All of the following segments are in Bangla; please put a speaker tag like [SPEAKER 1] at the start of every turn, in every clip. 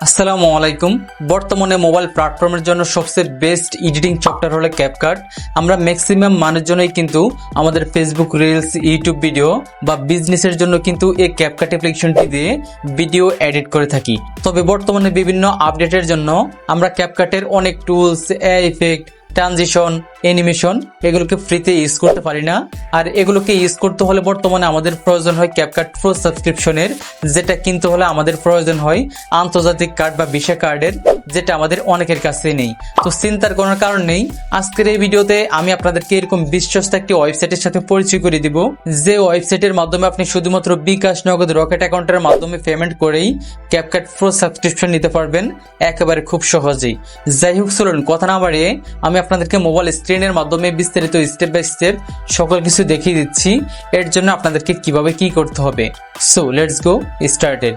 [SPEAKER 1] আসসালামু আলাইকুম। বর্তমানে মোবাইল প্ল্যাটফর্মের জন্য সবচেয়ে বেস্ট এডিটিং সফটওয়্যার হলো ক্যাপকাট। আমরা ম্যাক্সিমাম মানুষজনই কিন্তু আমাদের ফেসবুক রিলস, ইউটিউব ভিডিও বা বিজনেসের জন্য কিন্তু এই ক্যাপকাট অ্যাপ্লিকেশনটি দিয়ে ভিডিও এডিট করে থাকি। তবে বর্তমানে বিভিন্ন আপডেটের জন্য আমরা ক্যাপকাটের অনেক tools, AI effect, transition, animation এগুলোকে ফ্রিতে ইউজ করতে পারি না। আর এগুলোকে ইউজ করতে হলে বর্তমানে আমাদের প্রয়োজন হয় ক্যাপকাট প্রো সাবস্ক্রিপশনের, যেটা কিনতে হলে আমাদের প্রয়োজন হয় আন্তর্জাতিক কার্ড বা ভিসা কার্ডের, যেটা আমাদের অনেকের কাছে নেই। তো চিন্তার কোনো কারণ নেই। আজকের এই ভিডিওতে আমি আপনাদেরকে এরকম বিশ্বস্ত একটি ওয়েবসাইটের সাথে পরিচয় করে দিব, যে ওয়েবসাইটের মাধ্যমে আপনি শুধুমাত্র বিকাশ, নগদ, রকেট অ্যাকাউন্টের মাধ্যমে পেমেন্ট করেই ক্যাপকাট প্রো সাবস্ক্রিপশন নিতে পারবেন একেবারে খুব সহজেই। যাই হোক, চলুন কথা না বাড়িয়ে আমি আপনাদেরকে মোবাইল স্ক্রিনের মাধ্যমে বিস্তারিত স্টেপ বাই স্টেপ সকল কিছু দেখিয়ে দিচ্ছি। এর জন্য আপনাদেরকে কিভাবে কি করতে হবে। So let's go started.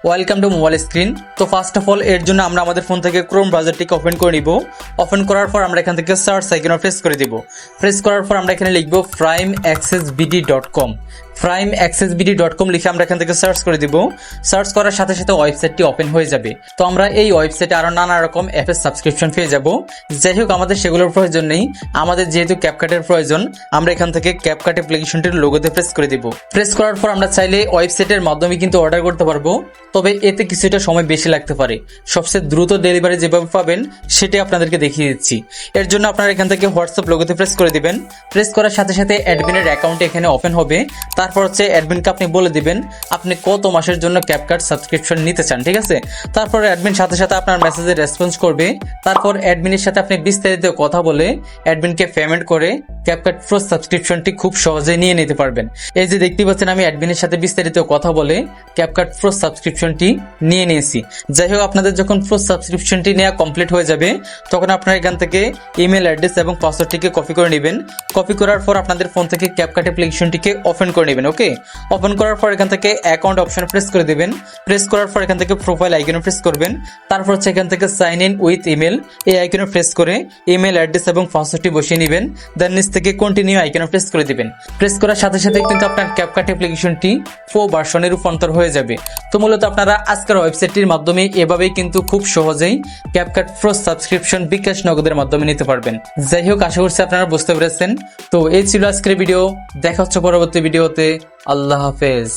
[SPEAKER 1] Welcome to mobile screen. তো ফার্স্ট অফ অল এর জন্য আমরা আমাদের ফোন থেকে ক্রোম ব্রাউজারটিকে ওপেন করে নিব। ওপেন করার পর আমরা এখান থেকে সার্চ আইকনে প্রেস করে দিব। প্রেস করার পর আমরা এখানে লিখব primeaccessbd.com। primeaccessbd.com লিখে আমরা এখান থেকে সার্চ করে দিব। সার্চ করার সাথে সাথে ওয়েবসাইটটি ওপেন হয়ে যাবে। তো আমরা এই ওয়েবসাইটে আরো নানা রকম অ্যাপের সাবস্ক্রিপশন পেয়ে যাব। যাই হোক, আমাদের সেগুলোর প্রয়োজন নেই। আমাদের যেহেতু ক্যাপকাটের প্রয়োজন, আমরা এখান থেকে ক্যাপকাট অ্যাপ্লিকেশনটির লোগোতে প্রেস করে দিব। প্রেস করার পর আমরা চাইলে ওয়েবসাইটের মাধ্যমে কিন্তু অর্ডার করতে পারবো, তবে এতে কিছুটা সময় বেশি লাগতে পারে। সবচেয়ে দ্রুত ডেলিভারি যেভাবে পাবেন সেটাই আপনাদেরকে দেখিয়ে দিচ্ছি। এর জন্য আপনারা এখান থেকে হোয়াটসঅ্যাপ লোগোতে প্রেস করে দিবেন। প্রেস করার সাথে সাথে অ্যাডমিনের অ্যাকাউন্ট এখানে ওপেন হবে। তারপর হচ্ছে অ্যাডমিনকে আপনি বলে দিবেন আপনি কত মাসের জন্য ক্যাপকাট সাবস্ক্রিপশন নিতে চান, ঠিক আছে। তারপর অ্যাডমিন সাথে সাথে আপনার মেসেজে রেসপন্স করবে। তারপর অ্যাডমিনের সাথে আপনি বিস্তারিত কথা বলে অ্যাডমিনকে পেমেন্ট করে ক্যাপকাট প্রো সাবস্ক্রিপশনটি খুব সহজেই নিয়ে নিতে পারবেন। এই যে দেখতে পাচ্ছেন, আমি অ্যাডমিনের সাথে বিস্তারিত কথা বলে ক্যাপকাট প্রো সাবস্ক্রিপশনটি নিয়ে নিয়েছি। যাই হোক, আপনাদের যখন প্রো সাবস্ক্রিপশনটি নেওয়া কমপ্লিট হয়ে যাবে, তখন আপনারা এখান থেকে ইমেল অ্যাড্রেস এবং পাসওয়ার্ডটিকে কপি করে নেবেন। কপি করার পর আপনাদের ফোন থেকে ক্যাপকাট অ্যাপ্লিকেশনটিকে ওপেন করে নেবেন। ওকে, ওপেন করার পর এখান থেকে অ্যাকাউন্ট অপশন প্রেস করে দেবেন। প্রেস করার পর এখান থেকে প্রোফাইল আইকনে প্রেস করবেন। তারপর হচ্ছে এখান থেকে সাইন ইন উইথ ইমেল এই আইকনে প্রেস করে ইমেল অ্যাড্রেস এবং পাসওয়ার্ডটি বসিয়ে নেবেন। দেন নিচ থেকে কন্টিনিউ আইকনে প্রেস করে দিবেন। প্রেস করার সাথে সাথে কিন্তু আপনার ক্যাপকাট অ্যাপ্লিকেশনটি প্রো ভার্সনে রূপান্তর হয়ে যাবে। তো মূলত আপনারা আজকের ওয়েবসাইটটির মাধ্যমে এভাবেই কিন্তু খুব সহজেই ক্যাপকাট প্রো সাবস্ক্রিপশন বিকাশ, নগদের মাধ্যমে নিতে পারবেন। যাই হোক, আশা করছি আপনারা বুঝতে পেরেছেন। তো এই ছিল আজকের ভিডিও। দেখা হচ্ছে পরবর্তী ভিডিওতে। আল্লাহ হাফেজ।